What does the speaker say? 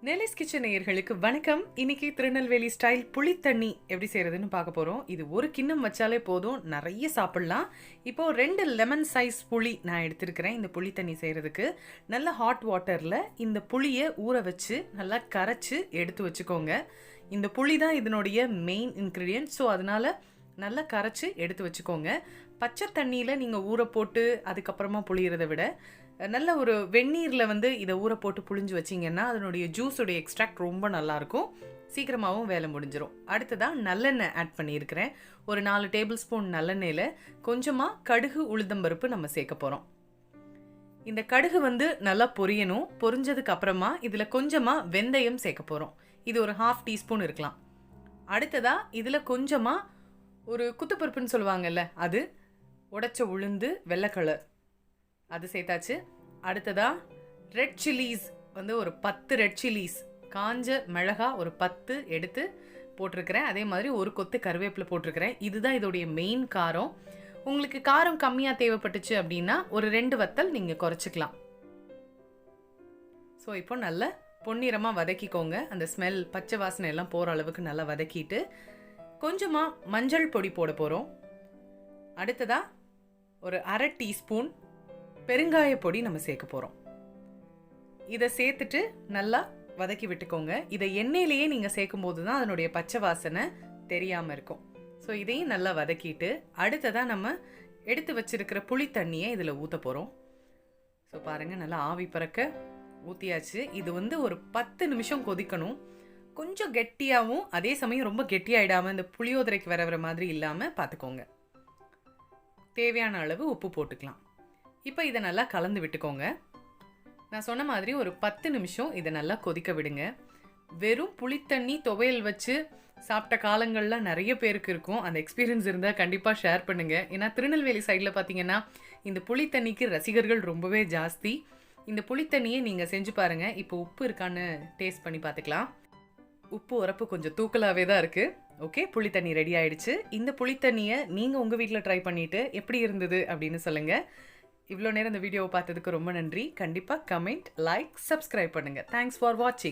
நெலிஸ் kitchen நேயர்களுக்கு வணக்கம். இன்னைக்கு திருநெல்வேலி ஸ்டைல் புளித்தண்ணி எப்படி செய்யறதுன்னு பார்க்க போறோம். இது ஒரு கிண்ணம் வச்சாலே போதும், நிறைய சாப்பிடலாம். இப்போ 2 லெமன் சைஸ் புளி நான் எடுத்திருக்கிறேன். இந்த புளித்தண்ணி செய்யறதுக்கு நல்ல ஹாட் வாட்டர்ல இந்த புளியை ஊற வச்சு நல்லா கரைச்சு எடுத்து வச்சுக்கோங்க. இந்த புளி தான் இதனுடைய மெயின் இன்க்ரீடியன்ட். ஸோ அதனால நல்லா கரைச்சி எடுத்து வச்சுக்கோங்க. பச்சை தண்ணியில் நீங்கள் ஊற போட்டு அதுக்கப்புறமா புளியறதை விட நல்ல ஒரு வெந்நீரில் இதை ஊற போட்டு புளிஞ்சு வச்சிங்கன்னா அதனுடைய ஜூஸுடைய எக்ஸ்ட்ராக்ட் ரொம்ப நல்லாயிருக்கும். சீக்கிரமாகவும் வேலை முடிஞ்சிடும். அடுத்ததாக நல்லெண்ணெய் ஆட் பண்ணியிருக்கிறேன். ஒரு 4 டேபிள் ஸ்பூன் நல்லெண்ணெயில் கொஞ்சமாக கடுகு உளுத்தம்பருப்பு நம்ம சேர்க்க போகிறோம். இந்த கடுகு நல்லா பொரியணும். பொரிஞ்சதுக்கு அப்புறமா இதில் கொஞ்சமாக வெந்தயம் சேர்க்க போகிறோம். இது ஒரு 1/2 டீஸ்பூன் இருக்கலாம். அடுத்ததாக இதில் கொஞ்சமாக ஒரு குத்துப்பருப்புன்னு சொல்லுவாங்கல்ல, அது உடைச்ச உளுந்து வெள்ளை கலர் அது சேர்த்தாச்சு. அடுத்ததாக ரெட் சில்லிஸ் ஒரு 10 ரெட் சில்லிஸ், காஞ்ச மிளகா ஒரு 10 எடுத்து போட்டிருக்கிறேன். அதே மாதிரி ஒரு கொத்து கருவேப்பிலை போட்டிருக்கிறேன். இதுதான் இதோடைய மெயின் காரம். உங்களுக்கு காரம் கம்மியாக தேவைப்பட்டுச்சு அப்படின்னா ஒரு 2 வத்தல் நீங்கள் குறைச்சிக்கலாம். ஸோ இப்போ நல்லா பொன்னிறமாக வதக்கிக்கோங்க. அந்த ஸ்மெல் பச்சை வாசனை எல்லாம் போகிற அளவுக்கு நல்லா வதக்கிட்டு கொஞ்சமாக மஞ்சள் பொடி போட போகிறோம். அடுத்ததாக ஒரு 1/2 டீஸ்பூன் பெருங்காய பொடி நம்ம சேர்க்க போகிறோம். இதை சேர்த்துட்டு நல்லா வதக்கி விட்டுக்கோங்க. இதை எண்ணெயிலேயே நீங்கள் சேர்க்கும் போது தான் அதனுடைய பச்சை வாசனை தெரியாமல் இருக்கும். ஸோ இதையும் நல்லா வதக்கிட்டு அடுத்ததாக நம்ம எடுத்து வச்சிருக்கிற புளி தண்ணியை இதில் ஊற்ற போகிறோம். ஸோ பாருங்கள், நல்லா ஆவி பறக்க ஊற்றியாச்சு. இது ஒரு 10 நிமிஷம் கொதிக்கணும். கொஞ்சம் கெட்டியாகவும் அதே சமயம் ரொம்ப கெட்டியாயிடாமல் இந்த புளியோதரைக்கு வர மாதிரி இல்லாமல் பார்த்துக்கோங்க. தேவையான அளவு உப்பு போட்டுக்கலாம். இப்போ இதை நல்லா கலந்து விட்டுக்கோங்க. நான் சொன்ன மாதிரி ஒரு 10 நிமிஷம் இதை நல்லா கொதிக்க விடுங்க. வெறும் புளித்தண்ணி துவையல் வச்சு சாப்பிட்ட காலங்கள்லாம் நிறைய பேருக்கு இருக்கும். அந்த எக்ஸ்பீரியன்ஸ் இருந்தால் கண்டிப்பாக ஷேர் பண்ணுங்கள். ஏன்னா திருநெல்வேலி சைடில் பார்த்தீங்கன்னா இந்த புளித்தண்ணிக்கு ரசிகர்கள் ரொம்பவே ஜாஸ்தி. இந்த புளித்தண்ணியை நீங்கள் செஞ்சு பாருங்கள். இப்போ உப்பு இருக்கான்னு டேஸ்ட் பண்ணி பார்த்துக்கலாம். உப்பு உரப்பு கொஞ்சம் தூக்கலாகவே தான் இருக்குது. ஓகே, புளித்தண்ணி ரெடி ஆகிடுச்சு. இந்த புளித்தண்ணியை நீங்கள் உங்கள் வீட்டில் ட்ரை பண்ணிவிட்டு எப்படி இருந்தது அப்படின்னு சொல்லுங்கள். இவ்வளோ நேரம் இந்த வீடியோவை பார்த்ததுக்கு ரொம்ப நன்றி. கண்டிப்பாக கமெண்ட், லைக், சப்ஸ்கிரைப் பண்ணுங்கள். தேங்க்ஸ் ஃபார் வாட்சிங்.